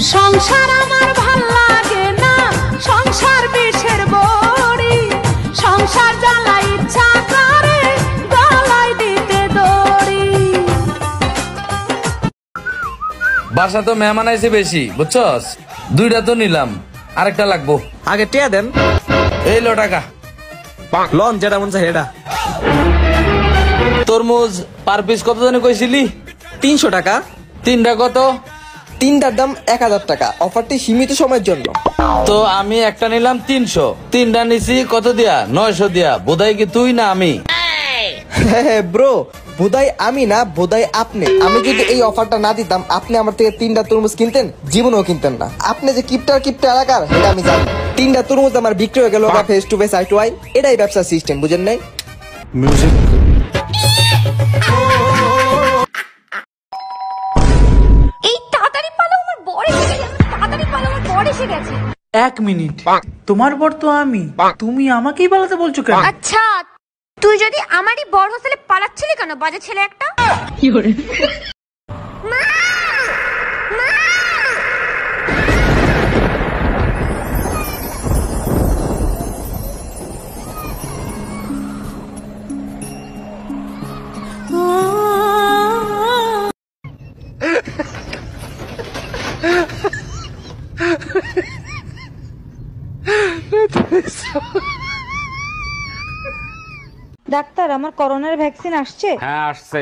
সংসার আমার ভাল লাগে না, সংসার বিষের বড়ি, সংসার জ্বালা ইচ্ছা করে গলায় দিতে দড়ি। বাসা তো মেহমান আইছে বেশি, বুঝছস? 2টা তো নিলাম, আরেকটা লাগবো। আগে টিয়া দেন। এই লো টাকা। লন যেটা মন চাই এটা। তরমুজ পার পিস কত জানি কইছিলি? 300 টাকা। 3টা কত? 3টার দাম 1000 টাকা। অফারটি সীমিত সময়ের জন্য। তো আমি একটা নিলাম 300, 3টা নিছি কত দিয়া? 900 দিয়া। বোধহয় কি তুই না আমি? হ্যাঁ ব্রো, বোধহয় আমি না, বোধহয় আপনি। আমি যদি এই অফারটা না দিতাম, আপনি আমার থেকে 3টা তরমুজ কিনতেন, জীবনেও কিনতেন না। আপনি যে কিপটা এলাকার, এটা আমি জানি। 3টা তরমুজ আমার বিক্রি হয়ে গেল face to face, eye to eye. এটাই ব্যবসার সিস্টেম, বুঝেন নাই? মিউজিক। এই তাড়াতাড়ি পালাও, আমার বর এসে গেছে। তাড়াতাড়ি পালাও, আমার বর এসে গেছে। 1 মিনিট, তোমার বর তো আমি, তুমি আমাকেই পালাতে বলছো কেন? আচ্ছা, তুই যদি আমারই বর হোস্টেলে পালাচ্ছিলি কেন, বাজে ছেলে একটা? মা! মা! ডাক্তার, আমার করোনার ভ্যাকসিন আসছে? হ্যাঁ আসছে।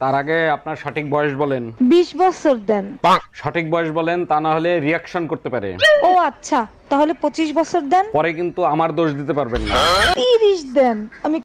তার আগে আপনার সঠিক বয়স বলেন। 20 বছর দেন। সঠিক বয়স বলেন, তা না হলে রিয়াকশন করতে পারে। ও আচ্ছা, তাহলে 25 বছর দেন। পরে কিন্তু আমার দোষ দিতে পারবেন না। 30 দেন। আমি